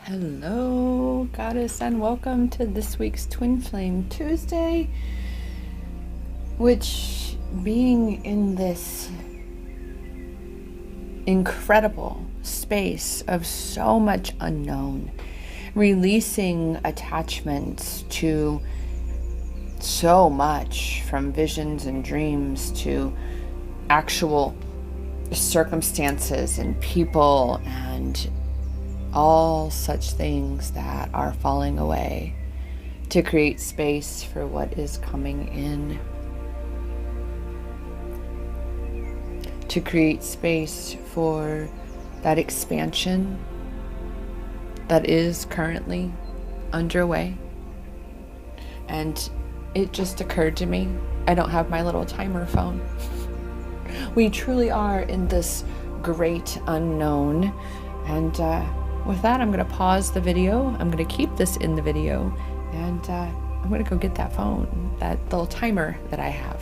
Hello, Goddess, and welcome to this week's Twin Flame Tuesday, which, being in this incredible space of so much unknown, releasing attachments to so much, from visions and dreams to actual circumstances and people and all such things that are falling away, to create space for what is coming in, to create space for that expansion that is currently underway. And it just occurred to me, I don't have my little timer phone. We truly are in this great unknown, and with that, I'm going to pause the video. I'm going to keep this in the video, and I'm going to go get that phone, that little timer that I have,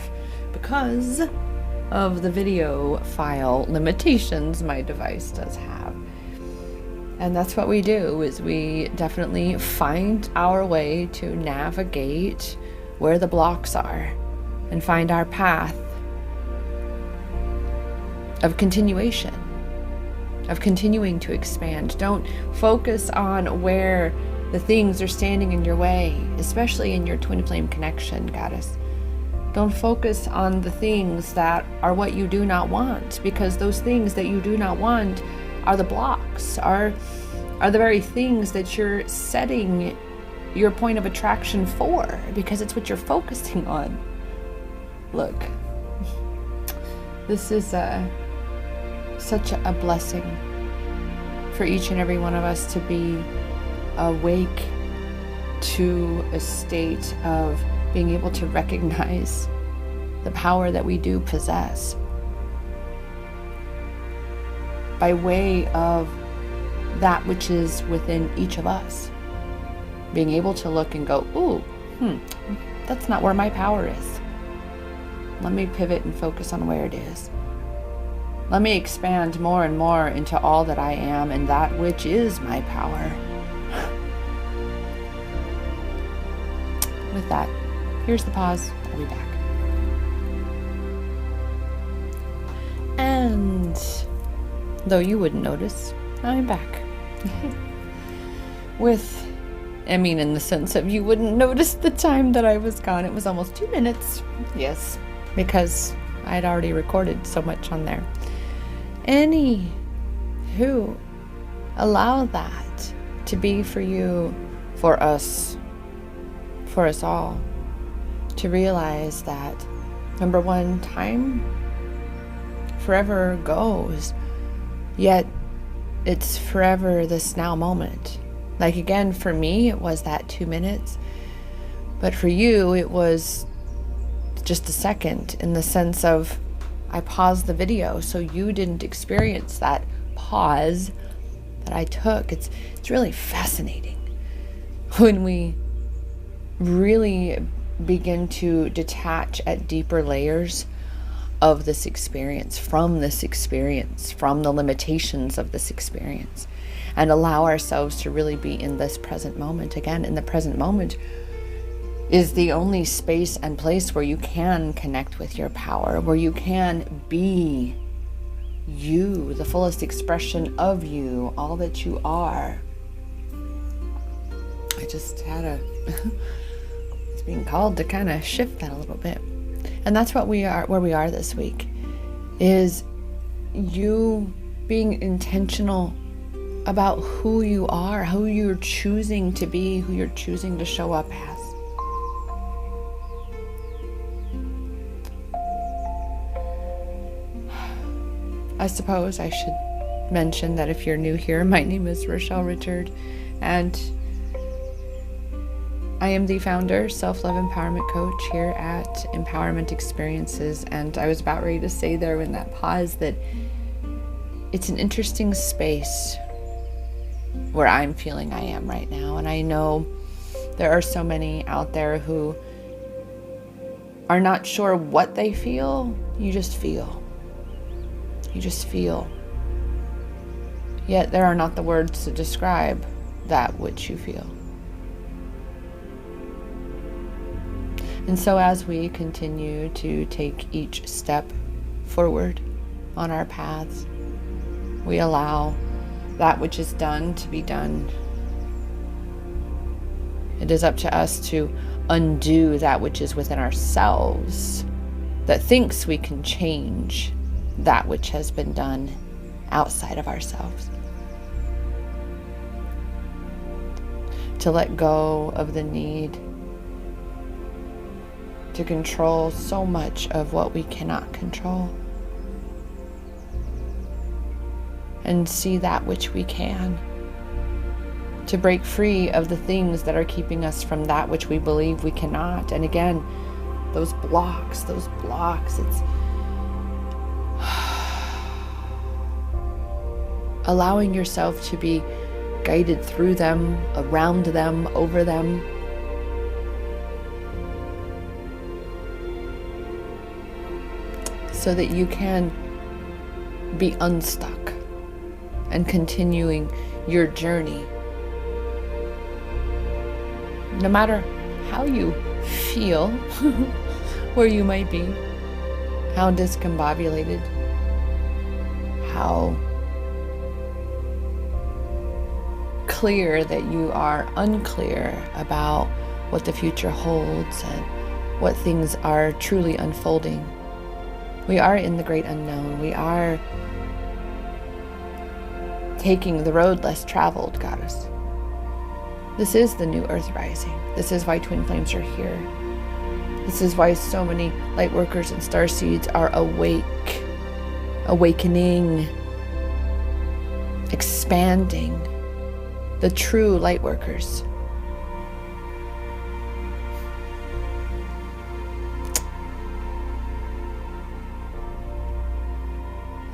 because of the video file limitations my device does have. And that's what we do, is we definitely find our way to navigate where the blocks are and find our path of continuation, of continuing to expand. Don't focus on where the things are standing in your way, especially in your twin flame connection, Goddess. Don't focus on the things that are what you do not want, because those things that you do not want are the blocks, are the very things that you're setting your point of attraction for, because it's what you're focusing on. Look, this is such a blessing for each and every one of us to be awake to a state of being able to recognize the power that we do possess by way of that which is within each of us. Being able to look and go, ooh, that's not where my power is. Let me pivot and focus on where it is. Let me expand more and more into all that I am and that which is my power. With that, here's the pause. I'll be back. And though you wouldn't notice, I'm back. In the sense of you wouldn't notice the time that I was gone. It was almost 2 minutes. Yes, because I'd already recorded so much on there. Anywho, allow that to be for you, for us all, to realize that, number one, time forever goes, yet it's forever this now moment. Like, again, for me, it was that 2 minutes, but for you, it was just a second, in the sense of I paused the video so you didn't experience that pause that I took. It's really fascinating when we really begin to detach at deeper layers of this experience, from the limitations of this experience, and allow ourselves to really be in this present moment. Again, in the present moment is the only space and place where you can connect with your power, where you can be you, the fullest expression of you, all that you are. I just had it's being called to kind of shift that a little bit. And that's what we are, where we are this week, is you being intentional about who you are, who you're choosing to be, who you're choosing to show up as. I suppose I should mention that if you're new here, my name is Rochelle Richard, and I am the founder, self-love empowerment coach here at Empowerment Experiences. And I was about ready to say there in that pause that it's an interesting space where I'm feeling I am right now. And I know there are so many out there who are not sure what they feel. You just feel. You just feel. Yet there are not the words to describe that which you feel. And so as we continue to take each step forward on our paths, we allow that which is done to be done. It is up to us to undo that which is within ourselves that thinks we can change that which has been done outside of ourselves. To let go of the need to control so much of what we cannot control, and see that which we can. To break free of the things that are keeping us from that which we believe we cannot. And again, those blocks, it's allowing yourself to be guided through them, around them, over them. So that you can be unstuck and continuing your journey. No matter how you feel, where you might be, how discombobulated, how clear that you are unclear about what the future holds and what things are truly unfolding. We are in the great unknown. We are taking the road less traveled, Goddess. This is the new earth rising. This is why twin flames are here. This is why so many light workers and star seeds are awake, awakening, expanding, the true light workers.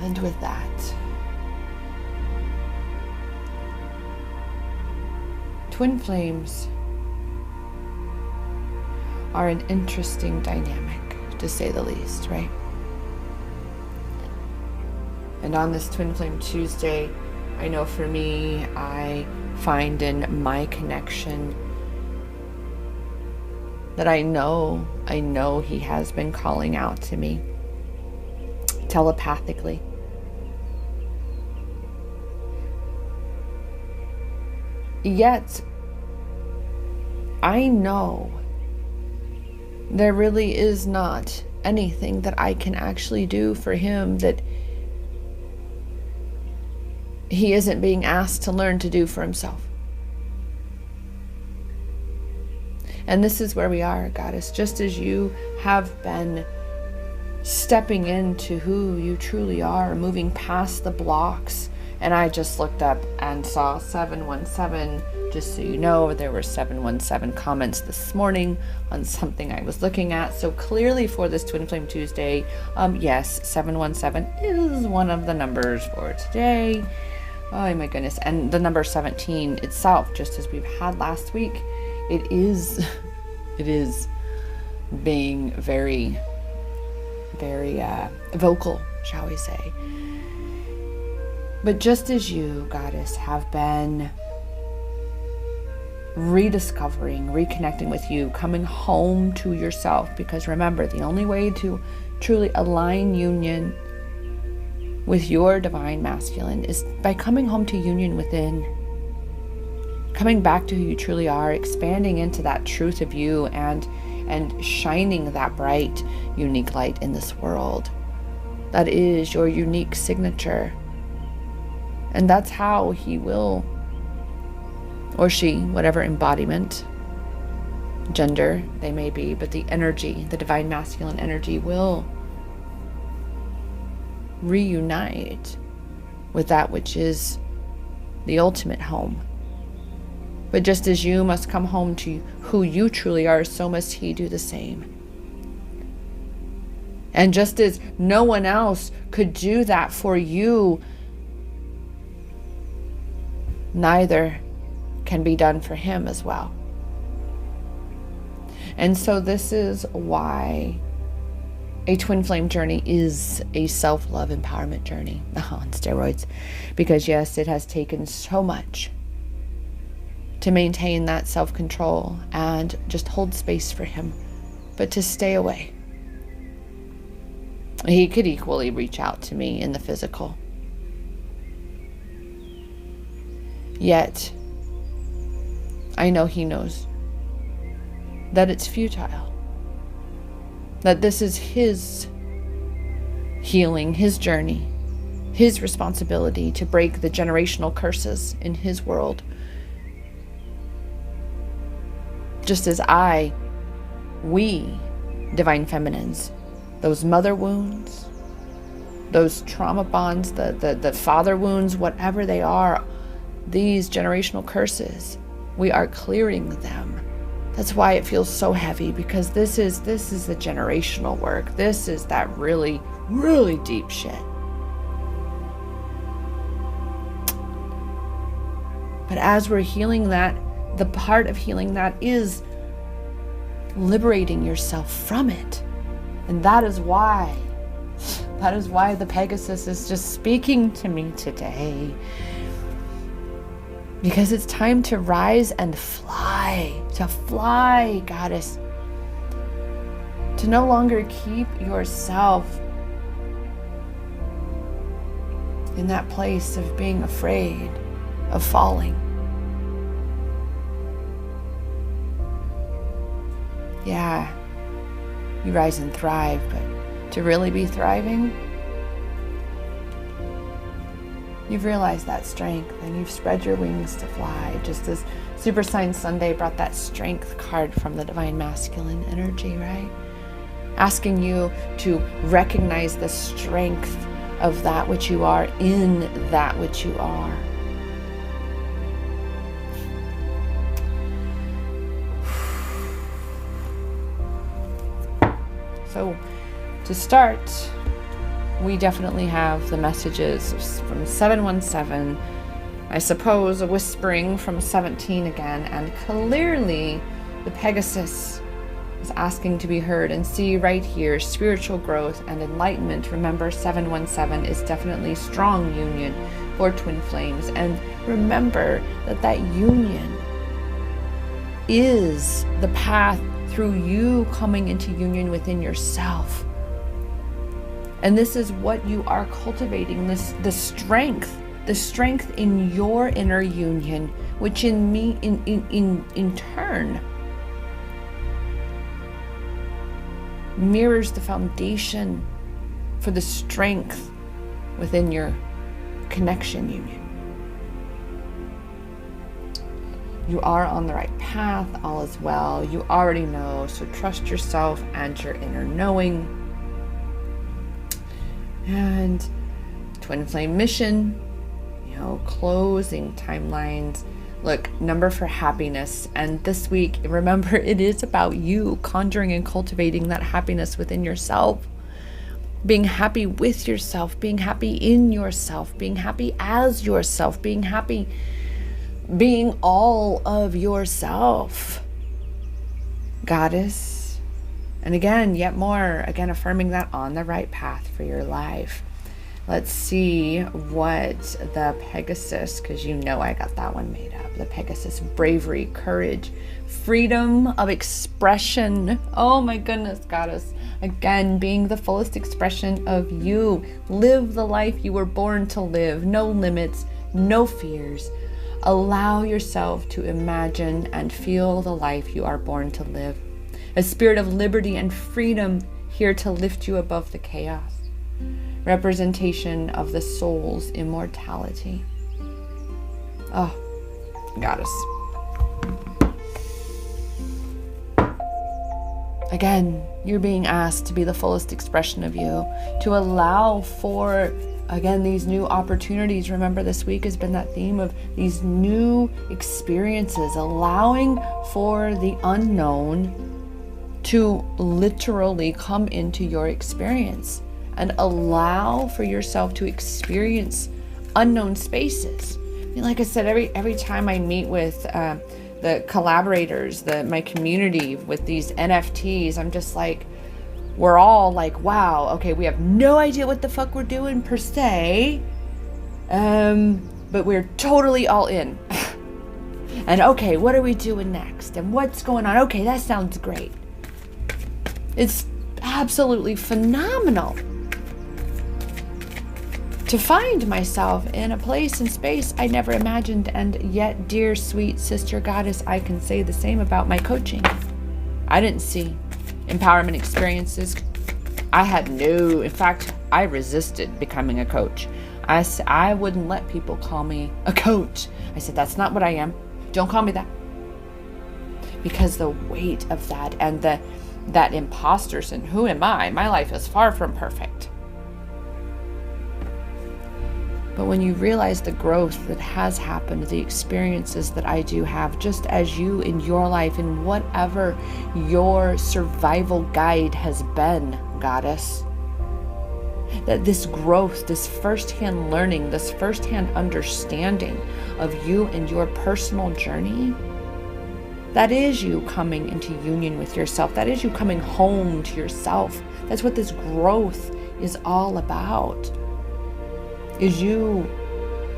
And with that, twin flames are an interesting dynamic, to say the least, right? And on this Twin Flame Tuesday, I know for me, I find in my connection that I know he has been calling out to me telepathically. Yet, I know there really is not anything that I can actually do for him that he isn't being asked to learn to do for himself. And this is where we are, Goddess. Just as you have been stepping into who you truly are, moving past the blocks. And I just looked up and saw 717. Just so you know, there were 717 comments this morning on something I was looking at. So clearly for this Twin Flame Tuesday, yes, 717 is one of the numbers for today. Oh my goodness. And the number 17 itself, just as we've had last week, it is being very, very vocal, shall we say. But just as you, Goddess, have been rediscovering, reconnecting with you, coming home to yourself, because remember, the only way to truly align union with your divine masculine is by coming home to union within, coming back to who you truly are, expanding into that truth of you, and shining that bright, unique light in this world. That is your unique signature. And that's how he will, or she, whatever embodiment, gender they may be, but the energy, the divine masculine energy, will reunite with that which is the ultimate home. But just as you must come home to who you truly are, so must he do the same. And just as no one else could do that for you, neither can be done for him as well. And so this is why a twin flame journey is a self-love empowerment journey on steroids. Because yes, it has taken so much to maintain that self-control and just hold space for him, but to stay away. He could equally reach out to me in the physical. Yet, I know he knows that it's futile, that this is his healing, his journey, his responsibility to break the generational curses in his world. Just as we, divine feminines, those mother wounds, those trauma bonds, the father wounds, whatever they are, these generational curses, we are clearing them. That's why it feels so heavy, because this is the generational work. This is that really, really deep shit. But as we're healing that, the part of healing that is liberating yourself from it. And that is why the Pegasus is just speaking to me today. Because it's time to rise and fly, goddess. To no longer keep yourself in that place of being afraid of falling. Yeah, you rise and thrive, but to really be thriving, you've realized that strength and you've spread your wings to fly, just as Super Sign Sunday brought that strength card from the Divine Masculine energy, right? Asking you to recognize the strength of that which you are in that which you are. So, to start, we definitely have the messages from 717, I suppose a whispering from 17 again, and clearly the Pegasus is asking to be heard. And see right here, spiritual growth and enlightenment. Remember, 717 is definitely strong union for twin flames. And remember that union is the path through you coming into union within yourself. And this is what you are cultivating, the strength in your inner union, which in turn mirrors the foundation for the strength within your connection union. You are on the right path, all is well. You already know, so trust yourself and your inner knowing. And twin flame mission, closing timelines. Look, number for happiness. And this week, remember, it is about you conjuring and cultivating that happiness within yourself. Being happy with yourself, being happy in yourself, being happy as yourself, being happy being all of yourself, goddess. And again, yet more, affirming that on the right path for your life. Let's see what the Pegasus, because I got that one made up. The Pegasus, bravery, courage, freedom of expression. Oh my goodness, goddess. Again, being the fullest expression of you. Live the life you were born to live. No limits, no fears. Allow yourself to imagine and feel the life you are born to live. A spirit of liberty and freedom here to lift you above the chaos. Representation of the soul's immortality. Oh, goddess. Again, you're being asked to be the fullest expression of you, to allow for, again, these new opportunities. Remember, this week has been that theme of these new experiences, allowing for the unknown to literally come into your experience, and allow for yourself to experience unknown spaces. Like I said, every time I meet with the collaborators, my community with these NFTs, I'm just like, we're all like, wow, okay, we have no idea what the fuck we're doing per se, but we're totally all in. And okay, what are we doing next? And what's going on? Okay, that sounds great. It's absolutely phenomenal to find myself in a place and space I never imagined. And yet, dear sweet sister goddess, I can say the same about my coaching. I didn't see empowerment experiences. In fact, I resisted becoming a coach. I wouldn't let people call me a coach. I said, that's not what I am. Don't call me that. Because the weight of that and that imposter syndrome, who am I? My life is far from perfect. But when you realize the growth that has happened, the experiences that I do have, just as you in your life, in whatever your survival guide has been, goddess, that this growth, this firsthand learning, this firsthand understanding of you and your personal journey, that is you coming into union with yourself. That is you coming home to yourself. That's what this growth is all about. Is you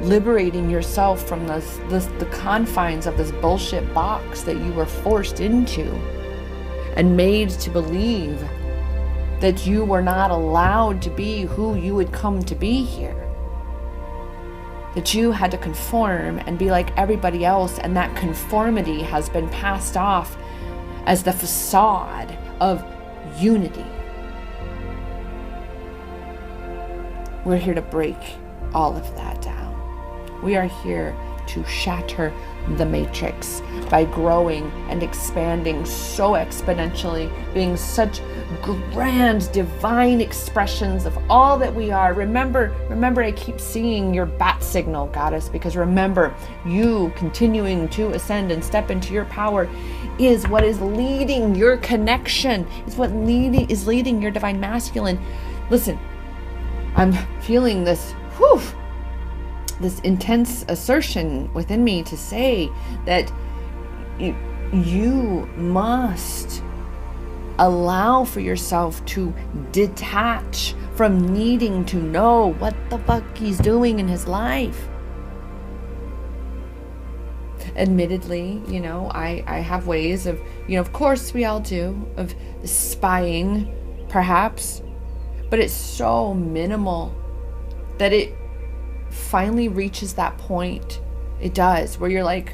liberating yourself from the confines of this bullshit box that you were forced into and made to believe that you were not allowed to be who you had come to be here. That you had to conform and be like everybody else, and that conformity has been passed off as the facade of unity. We're here to break all of that down. We are here to shatter the matrix by growing and expanding so exponentially, being such grand divine expressions of all that we are. Remember, I keep seeing your bat signal, goddess, because remember, you continuing to ascend and step into your power is what is leading your connection. It's what is leading your divine masculine. Listen, I'm feeling this intense assertion within me to say that you must allow for yourself to detach from needing to know what the fuck he's doing in his life. Admittedly, I have ways of, of course we all do, of spying, perhaps, but it's so minimal that it finally reaches that point. It does, where you're like,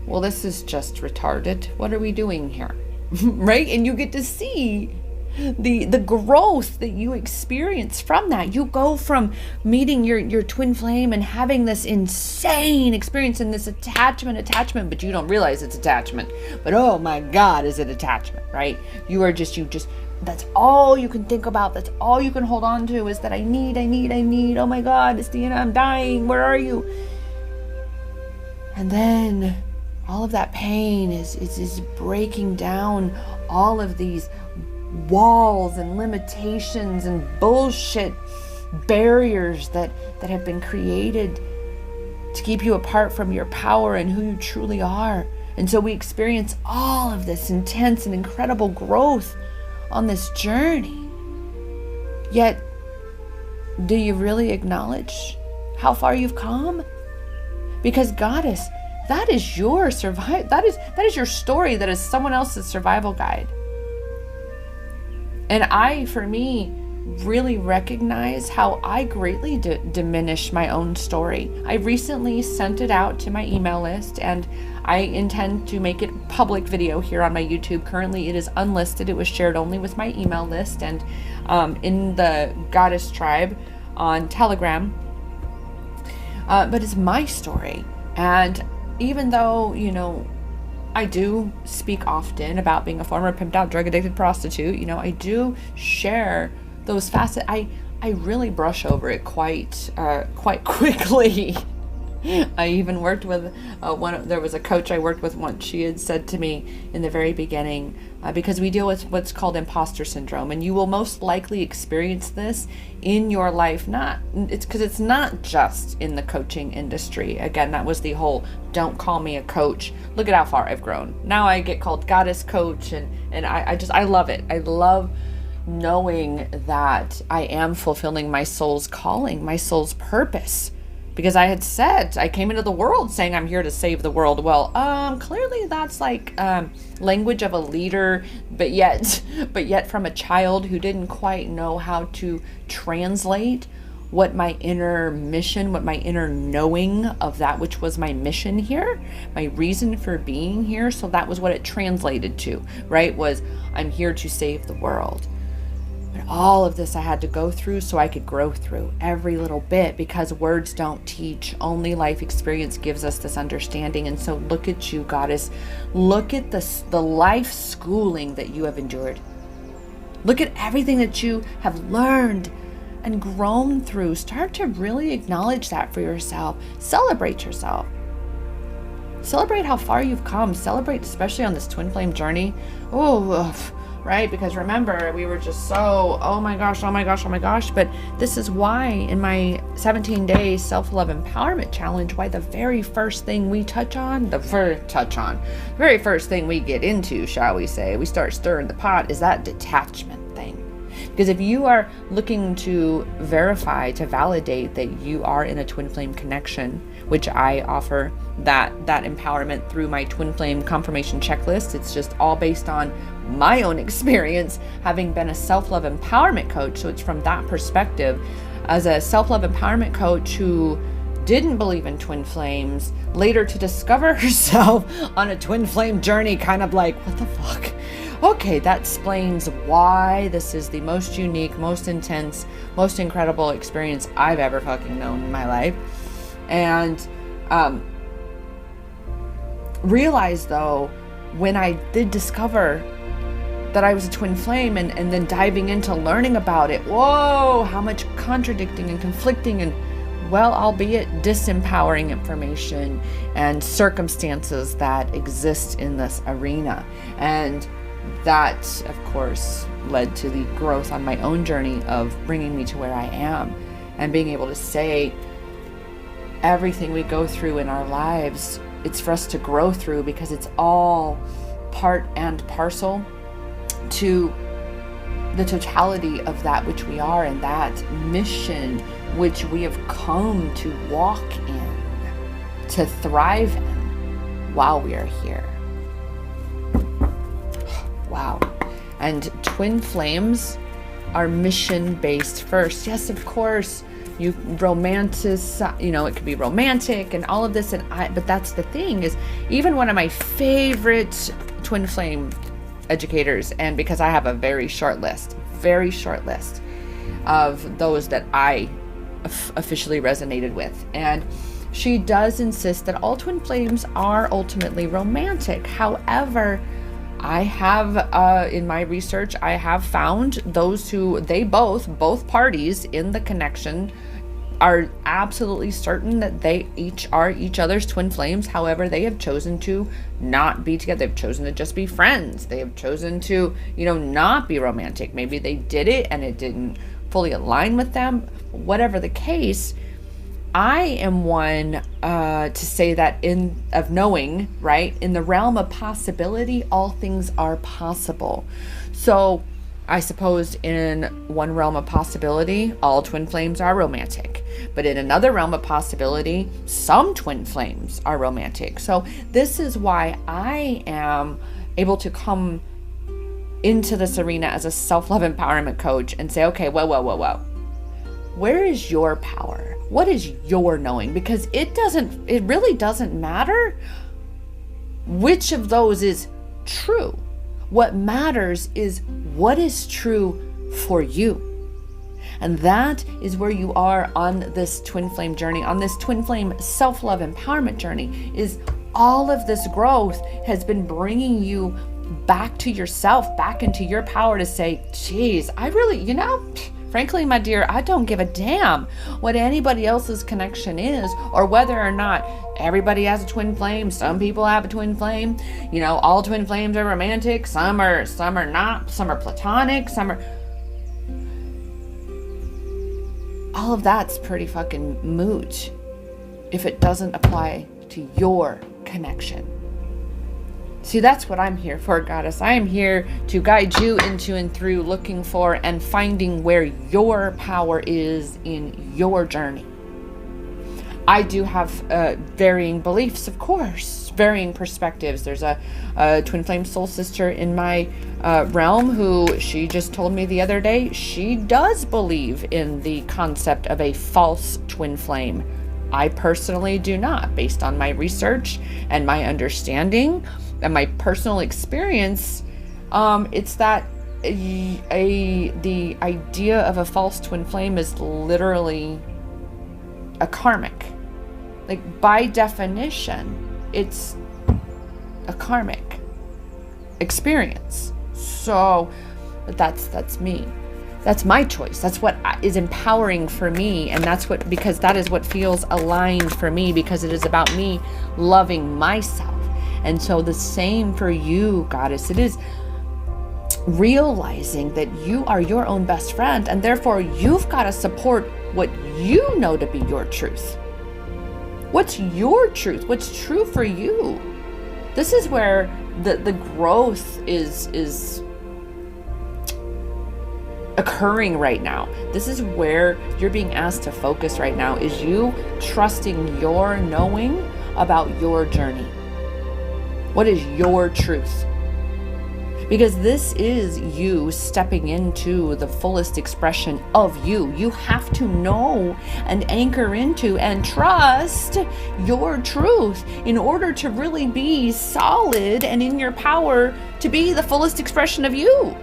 well, this is just retarded. What are we doing here? Right? And you get to see the growth that you experience from that. You go from meeting your twin flame and having this insane experience and this attachment, but you don't realize it's attachment. But oh my God, is it attachment, right? You just, that's all you can think about. That's all you can hold on to is that I need. Oh my God, it's Deanna, I'm dying. Where are you? And then all of that pain is breaking down all of these walls and limitations and bullshit barriers that have been created to keep you apart from your power and who you truly are. And so we experience all of this intense and incredible growth on this journey. Yet, do you really acknowledge how far you've come? Because goddess, that is your that is your story. That is someone else's survival guide. And for me, really recognize how I greatly diminish my own story. I recently sent it out to my email list, and I intend to make it public video here on my YouTube. Currently, it is unlisted. It was shared only with my email list and in the Goddess Tribe on Telegram. But it's my story. And even though, I do speak often about being a former pimped out, drug addicted prostitute, I do share those facets. I really brush over it quite quickly. I even worked with there was a coach I worked with once. She had said to me in the very beginning, because we deal with what's called imposter syndrome, and you will most likely experience this in your life. It's not just in the coaching industry. Again, that was the whole don't call me a coach. Look at how far I've grown. Now I get called goddess coach, and I love it. I love knowing that I am fulfilling my soul's calling, my soul's purpose. Because I had said, I came into the world saying I'm here to save the world. Well, clearly that's like language of a leader, but yet from a child who didn't quite know how to translate what my inner mission, what my inner knowing of that which was my mission here, my reason for being here. So that was what it translated to, right? Was I'm here to save the world. But all of this I had to go through so I could grow through every little bit, because words don't teach. Only life experience gives us this understanding. And so look at you, Goddess. Look at the life schooling that you have endured. Look at everything that you have learned and grown through. Start to really acknowledge that for yourself. Celebrate yourself. Celebrate how far you've come. Celebrate, especially on this twin flame journey. Right? Because remember, we were just so, oh my gosh. But this is why in my 17-day self-love empowerment challenge, why the very first thing we the very first thing we get into, shall we say, we start stirring the pot, is that detachment thing. Because if you are looking to verify, to validate that you are in a twin flame connection, which I offer that empowerment through my twin flame confirmation checklist. It's just all based on my own experience, having been a self-love empowerment coach. So it's from that perspective, as a self-love empowerment coach who didn't believe in twin flames, later to discover herself on a twin flame journey, kind of like, what the fuck? Okay, that explains why this is the most unique, most intense, most incredible experience I've ever fucking known in my life. And realize, though, when I did discover that I was a twin flame, and then diving into learning about it, whoa, how much contradicting and conflicting and, well, albeit disempowering information and circumstances that exist in this arena. And that, of course, led to the growth on my own journey of bringing me to where I am, and being able to say everything we go through in our lives, it's for us to grow through, because it's all part and parcel to the totality of that which we are, and that mission which we have come to walk in, to thrive in while we are here. Wow. And twin flames are mission-based first. Yes, of course, you it could be romantic and all of this, but that's the thing, is even one of my favorite twin flame educators, and because I have a very short list of those that I officially resonated with, and she does insist that all twin flames are ultimately romantic. However, I have, in my research, I have found those who, both parties in the connection are absolutely certain that they each are each other's twin flames. However, they have chosen to not be together. They've chosen to just be friends. They have chosen to, not be romantic. Maybe they did it and it didn't fully align with them. Whatever the case, I am one to say that of knowing, right? In the realm of possibility, all things are possible. So I suppose in one realm of possibility, all twin flames are romantic. But in another realm of possibility, some twin flames are romantic. So this is why I am able to come into this arena as a self-love empowerment coach and say, okay, whoa. Where is your power? What is your knowing? Because it really doesn't matter which of those is true. What matters is what is true for you. And that is where you are on this twin flame journey, on this twin flame self-love empowerment journey, is all of this growth has been bringing you back to yourself, back into your power to say, geez, I really, frankly, my dear, I don't give a damn what anybody else's connection is, or whether or not everybody has a twin flame. Some people have a twin flame. All twin flames are romantic. Some are not. Some are platonic. All of that's pretty fucking moot if it doesn't apply to your connection. See, that's what I'm here for, Goddess. I am here to guide you into and through looking for and finding where your power is in your journey. I do have varying beliefs, of course, varying perspectives. There's a twin flame soul sister in my realm who she just told me the other day she does believe in the concept of a false twin flame. I personally do not, based on my research and my understanding and my personal experience. It's that the idea of a false twin flame is literally a karmic. Like, by definition, it's a karmic experience. So that's me. That's my choice. That's what is empowering for me. And because that is what feels aligned for me, because it is about me loving myself. And so the same for you, Goddess. It is realizing that you are your own best friend, and therefore you've got to support what you know to be your truth. What's your truth? What's true for you? This is where the growth is occurring right now. This is where you're being asked to focus right now, is you trusting your knowing about your journey. What is your truth? Because this is you stepping into the fullest expression of you. You have to know and anchor into and trust your truth in order to really be solid and in your power to be the fullest expression of you.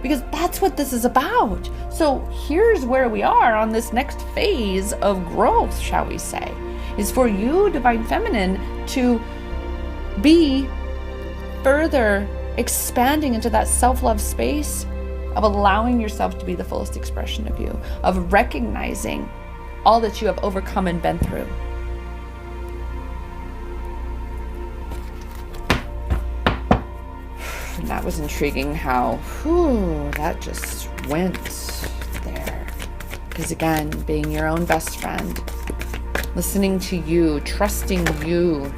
Because that's what this is about. So here's where we are on this next phase of growth, shall we say, is for you, Divine Feminine, to be further expanding into that self-love space of allowing yourself to be the fullest expression of you, of recognizing all that you have overcome and been through. And that was intriguing how, that just went there. Because again, being your own best friend, listening to you, trusting you,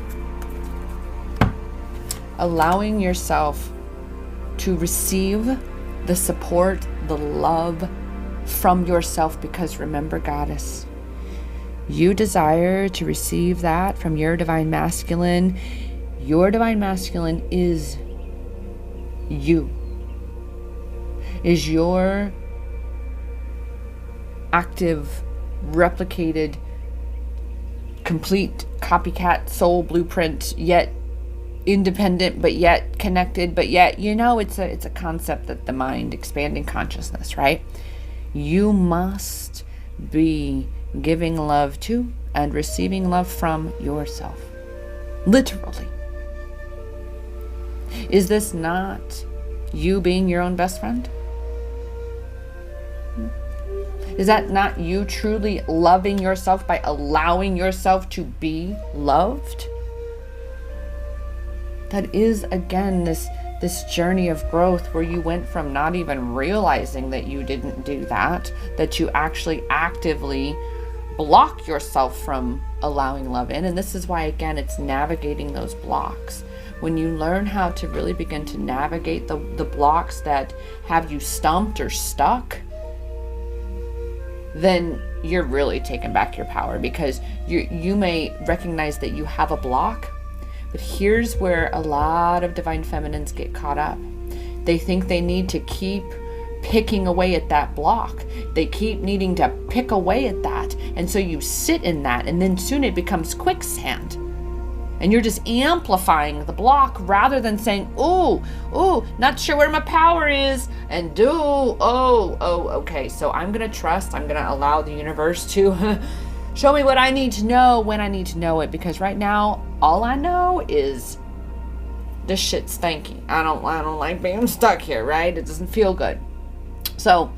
allowing yourself to receive the support, the love from yourself. Because remember, Goddess, you desire to receive that from your Divine Masculine. Your Divine Masculine is you, is your active, replicated, complete copycat soul blueprint, yet independent, but yet connected, but yet, it's a concept that the mind, expanding consciousness, right? You must be giving love to and receiving love from yourself. Literally. Is this not you being your own best friend? Is that not you truly loving yourself by allowing yourself to be loved? That is, again, this journey of growth where you went from not even realizing that you didn't do that you actually actively block yourself from allowing love in. And this is why, again, it's navigating those blocks. When you learn how to really begin to navigate the blocks that have you stumped or stuck, then you're really taking back your power, because you may recognize that you have a block. But here's where a lot of Divine Feminines get caught up. They think they need to keep picking away at that block. They keep needing to pick away at that. And so you sit in that, and then soon it becomes quicksand. And you're just amplifying the block rather than saying, ooh, not sure where my power is. And okay, so I'm going to trust. I'm going to allow the universe to show me what I need to know when I need to know it. Because right now, all I know is this shit's stanky. I don't like being stuck here, right? It doesn't feel good. So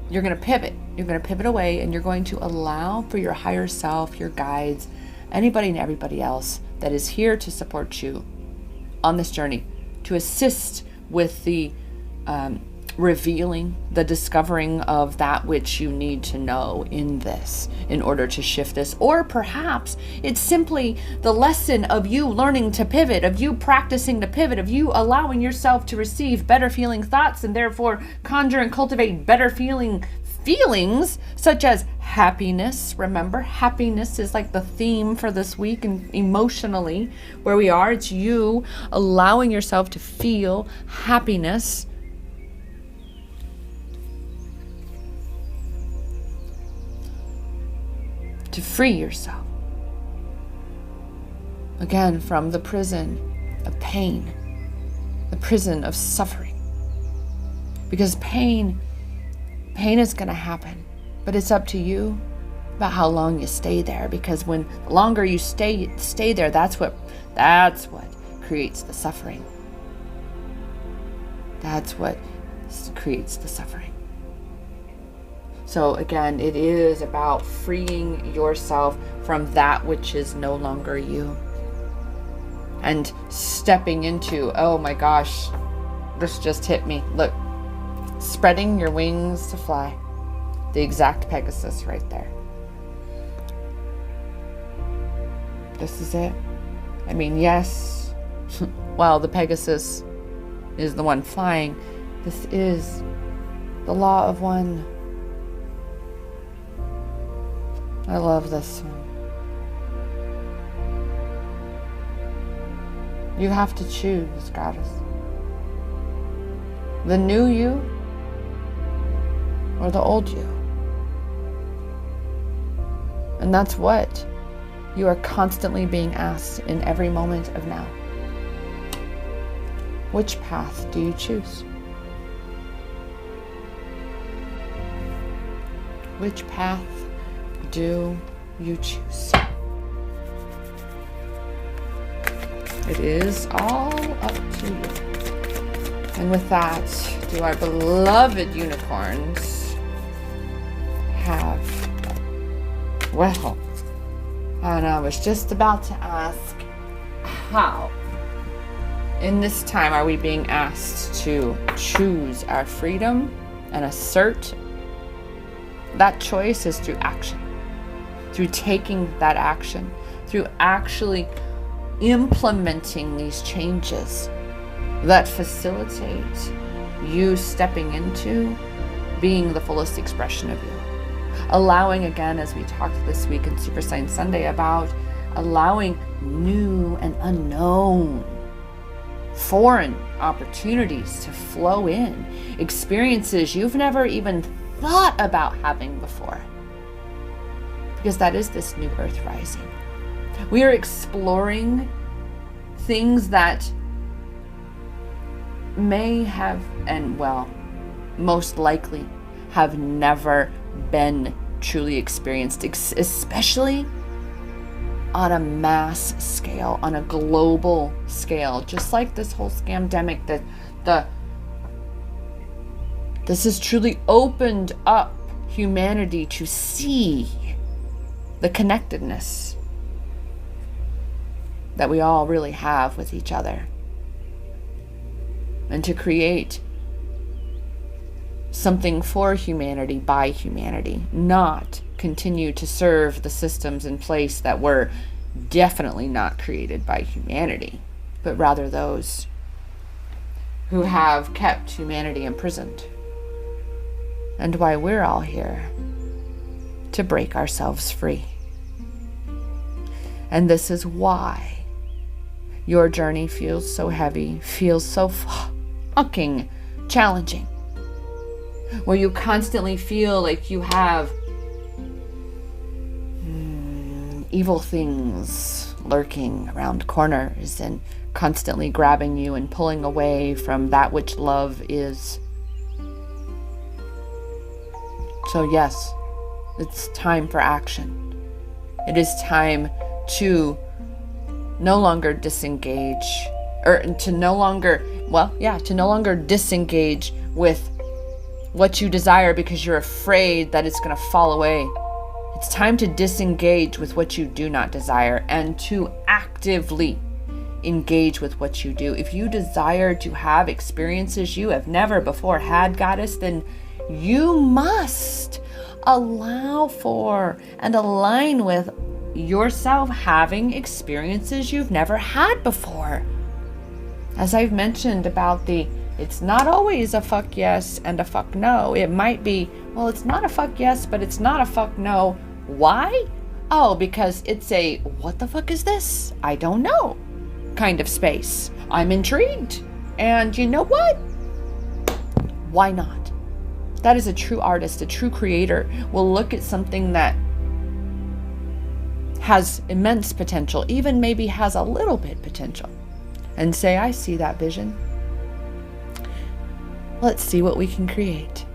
you're going to pivot. You're going to pivot away, and you're going to allow for your higher self, your guides, anybody and everybody else that is here to support you on this journey, to assist with the revealing, the discovering of that which you need to know in this, in order to shift this. Or perhaps it's simply the lesson of you learning to pivot, of you practicing to pivot, of you allowing yourself to receive better feeling thoughts, and therefore conjure and cultivate better feeling feelings such as happiness. Remember, happiness is like the theme for this week, and emotionally where we are, it's you allowing yourself to feel happiness. To free yourself again from the prison of pain, the prison of suffering. Because pain is going to happen, but it's up to you about how long you stay there. Because when the longer you stay there, that's what creates the suffering. That's what creates the suffering. So again, it is about freeing yourself from that which is no longer you. And stepping into, oh my gosh, this just hit me. Look, spreading your wings to fly. The exact Pegasus right there. This is it. I mean, yes, while the Pegasus is the one flying, this is the law of one. I love this one. You have to choose, goddess. The new you or the old you. And that's what you are constantly being asked in every moment of now. Which path do you choose? Which path do you choose? It is all up to you. And with that, do our beloved unicorns have, well, and I was just about to ask, how in this time are we being asked to choose our freedom and assert that choice? Is through action, through taking that action, through actually implementing these changes that facilitate you stepping into being the fullest expression of you. Allowing, again, as we talked this week in Super Science Sunday, about allowing new and unknown foreign opportunities to flow in, experiences you've never even thought about having before. Because that is this new earth rising. We are exploring things that may have, and well, most likely have never been truly experienced, especially on a mass scale, on a global scale. Just like this whole scamdemic, this has truly opened up humanity to see the connectedness that we all really have with each other, and to create something for humanity by humanity, not continue to serve the systems in place that were definitely not created by humanity, but rather those who have kept humanity imprisoned. And why we're all here to break ourselves free. And this is why your journey feels so heavy, feels so fucking challenging, where you constantly feel like you have evil things lurking around corners and constantly grabbing you and pulling away from that which love is. So yes, it's time for action. It is time to no longer disengage, or to no longer disengage with what you desire because you're afraid that it's going to fall away. It's time to disengage with what you do not desire and to actively engage with what you do. If you desire to have experiences you have never before had, goddess, then you must allow for and align with yourself having experiences you've never had before. As I've mentioned about the It's not always a fuck yes and a fuck no. It might be, well, it's not a fuck yes, but it's not a fuck no. Why? Oh, because it's a, what the fuck is this? I don't know kind of space. I'm intrigued. And you know what? Why not? That is a true artist, a true creator will look at something that has immense potential, even maybe has a little bit potential, and say, I see that vision. Let's see what we can create.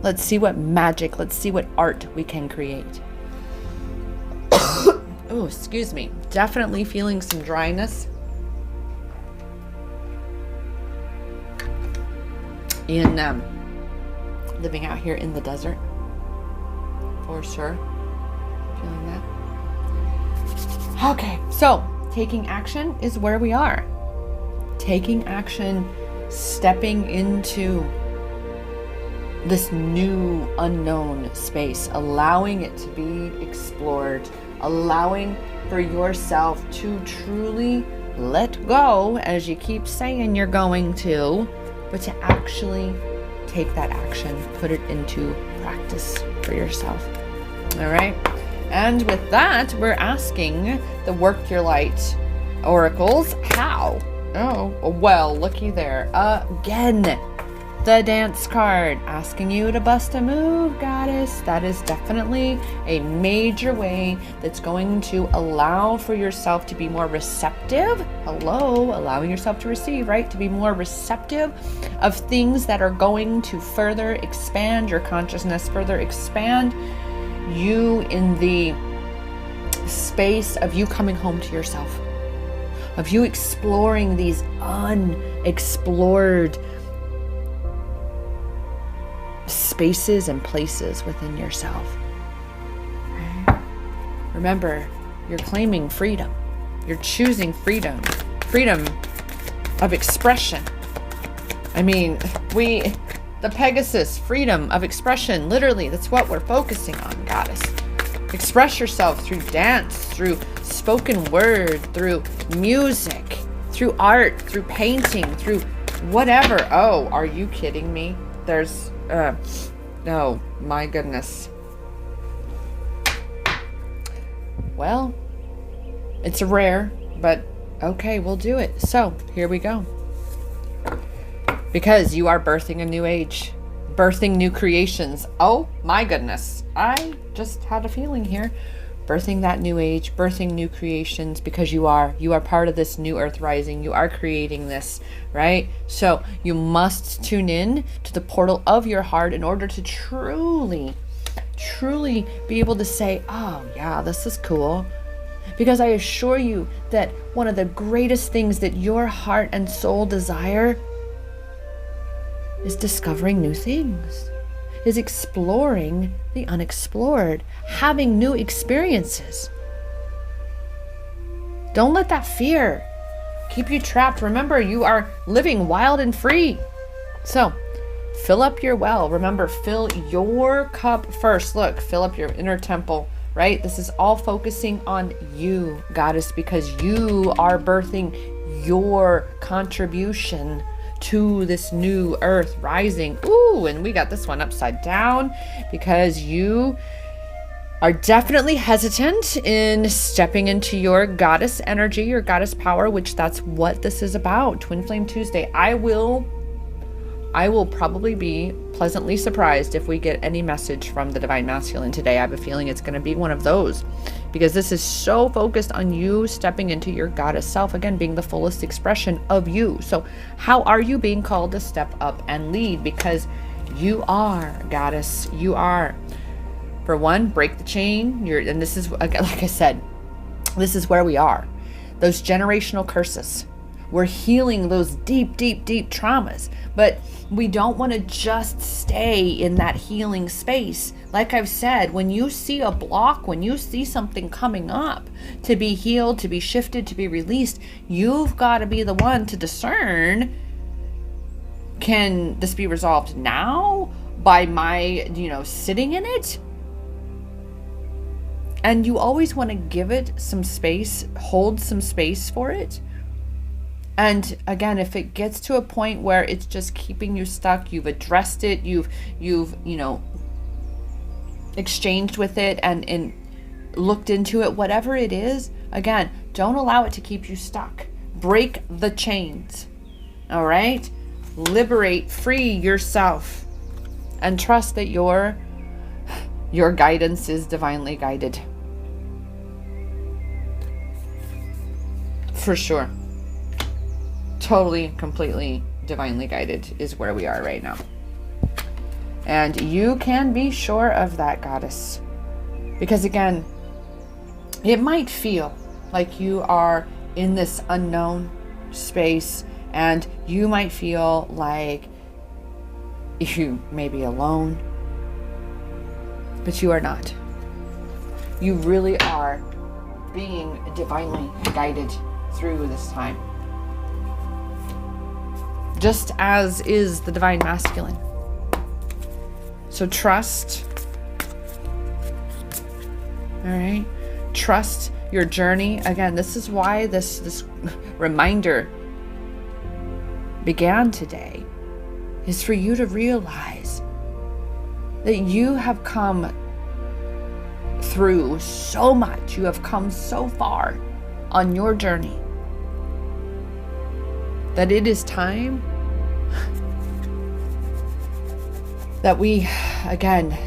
Let's see what magic, let's see what art we can create. Oh, excuse me. Definitely feeling some dryness. In living out here in the desert. For sure. Feeling that. Okay, so taking action is where we are. Taking action, stepping into this new unknown space, allowing it to be explored, allowing for yourself to truly let go, as you keep saying you're going to, but to actually take that action, put it into practice for yourself. All right. And with that, we're asking the Work Your Light oracles, how? Oh, well, looky there. Again, the dance card asking you to bust a move, goddess. That is definitely a major way that's going to allow for yourself to be more receptive. Hello, allowing yourself to receive, right? To be more receptive of things that are going to further expand your consciousness, further expand you in the space of you coming home to yourself, of you exploring these unexplored spaces and places within yourself. Remember, you're claiming freedom. You're choosing freedom. Freedom of expression. I mean, the Pegasus, freedom of expression, literally, that's what we're focusing on, goddess. Express yourself through dance, through spoken word, through music, through art, through painting, through whatever. Oh, are you kidding me? There's, no, my goodness. Well, it's rare, but okay, we'll do it. So, here we go. Because you are birthing a new age, birthing new creations. Oh my goodness. I just had a feeling here. Birthing that new age, birthing new creations, because you are part of this new earth rising. You are creating this, right? So you must tune in to the portal of your heart in order to truly be able to say, oh yeah, this is cool. Because I assure you that one of the greatest things that your heart and soul desire is discovering new things, is exploring the unexplored, having new experiences. Don't let that fear keep you trapped. Remember, you are living wild and free. So fill up your well. Remember, fill your cup first. Look, fill up your inner temple, right? This is all focusing on you, goddess, because you are birthing your contribution to this new earth rising. Ooh, and we got this one upside down because you are definitely hesitant in stepping into your goddess energy, your goddess power, which that's what this is about. Twin Flame Tuesday. I will probably be pleasantly surprised if we get any message from the Divine Masculine today. I have a feeling it's going to be one of those, because this is so focused on you stepping into your goddess self, again, being the fullest expression of you. So how are you being called to step up and lead? Because you are, goddess, you are. For one, break the chain. And this is, like I said, this is where we are. Those generational curses. We're healing those deep, deep, deep traumas, but we don't want to just stay in that healing space. Like I've said, when you see a block, when you see something coming up to be healed, to be shifted, to be released, you've got to be the one to discern, can this be resolved now by my, sitting in it? And you always want to give it some space, hold some space for it. And again, if it gets to a point where it's just keeping you stuck, you've addressed it, you've exchanged with it and looked into it, whatever it is, again, don't allow it to keep you stuck. Break the chains. All right? Liberate, free yourself, and trust that your guidance is divinely guided. For sure. Totally, completely divinely guided is where we are right now. And you can be sure of that, goddess. Because again, it might feel like you are in this unknown space, and you might feel like you may be alone, but you are not. You really are being divinely guided through this time. Just as is the divine masculine. So trust. All right. Trust your journey. Again, this is why this reminder began today, is for you to realize that you have come through so much. You have come so far on your journey that it is time that we, again,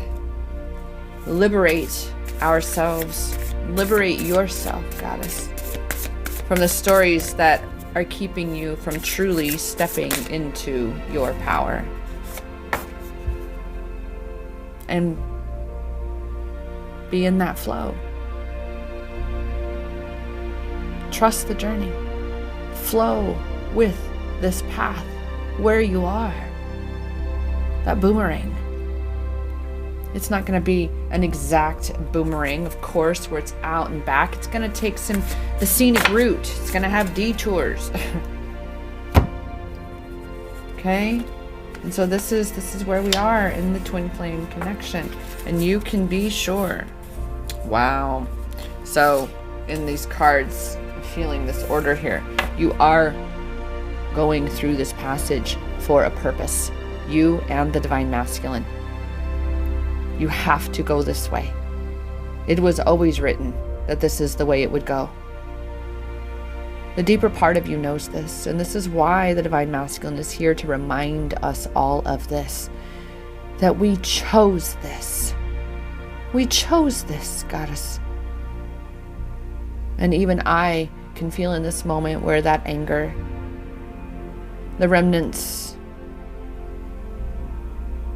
liberate ourselves, liberate yourself, goddess, from the stories that are keeping you from truly stepping into your power. And be in that flow. Trust the journey. Flow with this path where you are. That boomerang. It's not going to be an exact boomerang, of course, where it's out and back. It's going to take the scenic route. It's going to have detours. Okay? And so this is where we are in the twin flame connection. And you can be sure. Wow. So in these cards, I'm feeling this order here. You are going through this passage for a purpose. You and the divine masculine. You have to go this way. It was always written that this is the way it would go. The deeper part of you knows this, and this is why the divine masculine is here to remind us all of this, that we chose this. We chose this, goddess. And even I can feel in this moment where that anger, the remnants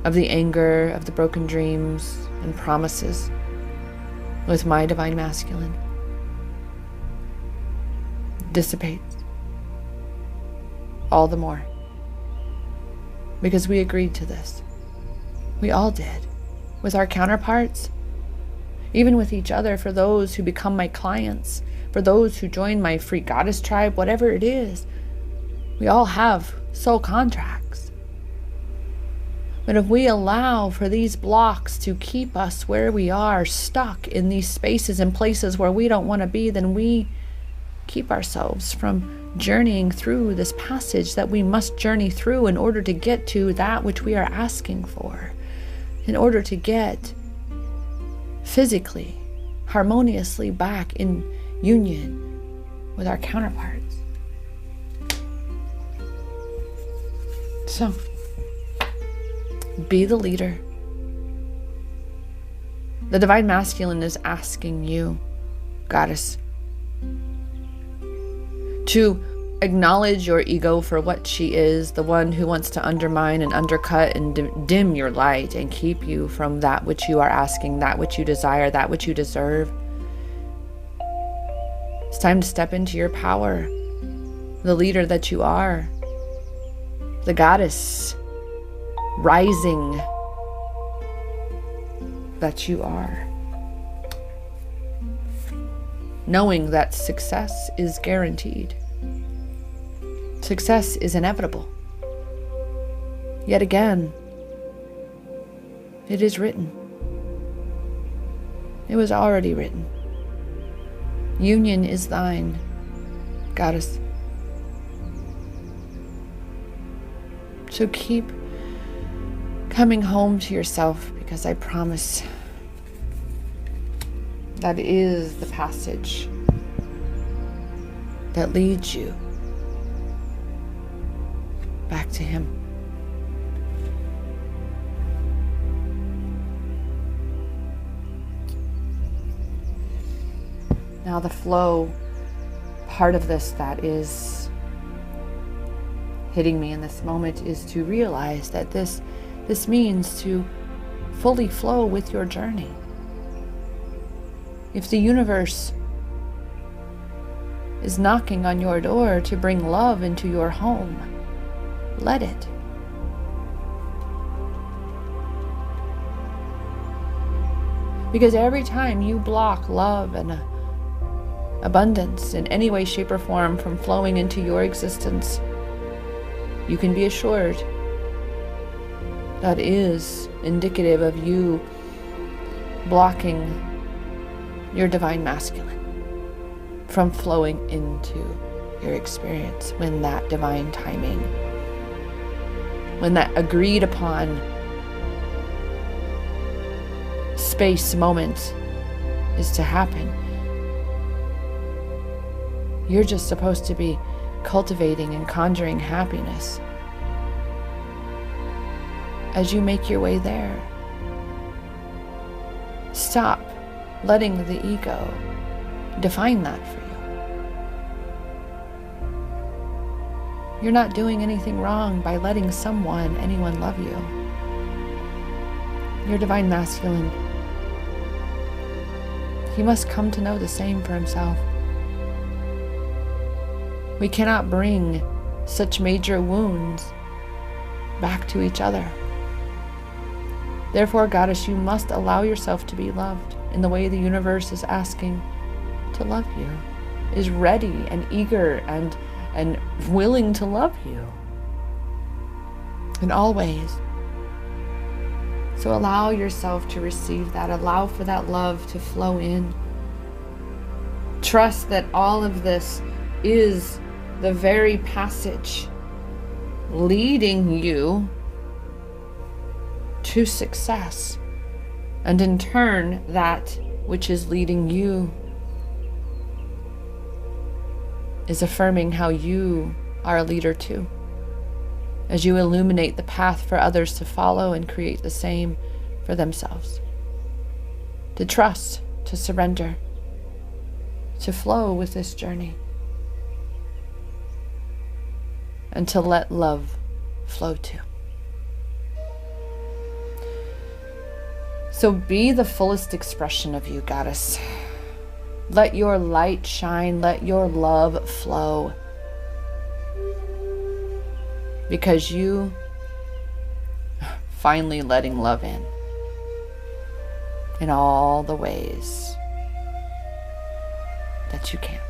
of the anger, of the broken dreams and promises with my divine masculine dissipates all the more. Because we agreed to this. We all did. With our counterparts, even with each other, for those who become my clients, for those who join my free goddess tribe, whatever it is, we all have soul contracts. But if we allow for these blocks to keep us where we are, stuck in these spaces and places where we don't want to be, then we keep ourselves from journeying through this passage that we must journey through in order to get to that which we are asking for, in order to get physically, harmoniously back in union with our counterparts. So, be the leader. The divine masculine is asking you, goddess, to acknowledge your ego for what she is, the one who wants to undermine and undercut and dim your light and keep you from that which you are asking, that which you desire, that which you deserve. It's time to step into your power, the leader that you are, the goddess rising that you are, knowing that success is guaranteed. Success is inevitable. Yet again, it is written. It was already written. Union is thine, goddess. So keep coming home to yourself, because I promise that is the passage that leads you back to Him. Now the flow part of this that is hitting me in this moment is to realize that this means to fully flow with your journey. If the universe is knocking on your door to bring love into your home, let it. Because every time you block love and abundance in any way, shape, or form from flowing into your existence, you can be assured that is indicative of you blocking your divine masculine from flowing into your experience when that divine timing, when that agreed upon space moment is to happen. You're just supposed to be cultivating and conjuring happiness as you make your way there. Stop letting the ego define that for you. You're not doing anything wrong by letting anyone love you. Your divine masculine, he must come to know the same for himself. We cannot bring such major wounds back to each other. Therefore, Goddess, you must allow yourself to be loved in the way the universe is asking to love you, is ready and eager and willing to love you in all ways. So allow yourself to receive that. Allow for that love to flow in. Trust that all of this is the very passage leading you to success, and in turn that which is leading you is affirming how you are a leader too, as you illuminate the path for others to follow and create the same for themselves. To trust, to surrender, to flow with this journey, and to let love flow too. So be the fullest expression of you, Goddess. Let your light shine, let your love flow. Because you finally letting love in all the ways that you can.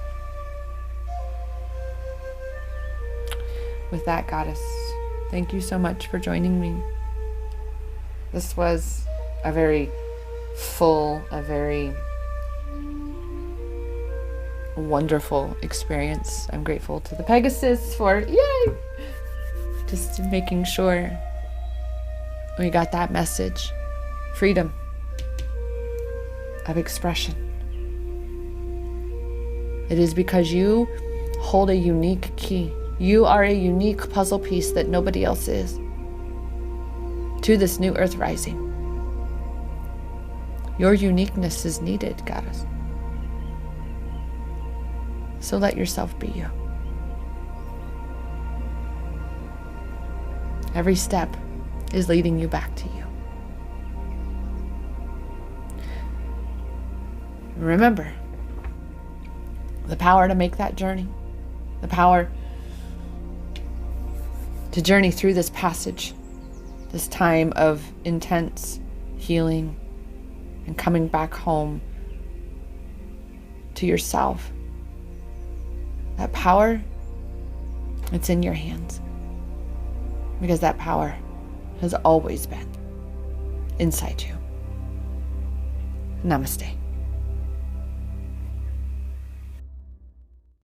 With that, Goddess, thank you so much for joining me. This was a very full, a very wonderful experience. I'm grateful to the Pegasus for, just making sure we got that message. Freedom of expression. It is because you hold a unique key. You are a unique puzzle piece that nobody else is to this new earth rising. Your uniqueness is needed, Goddess. So let yourself be you. Every step is leading you back to you. Remember, the power to make that journey, the power to journey through this passage, this time of intense healing and coming back home to yourself. That power, it's in your hands. Because that power has always been inside you. Namaste.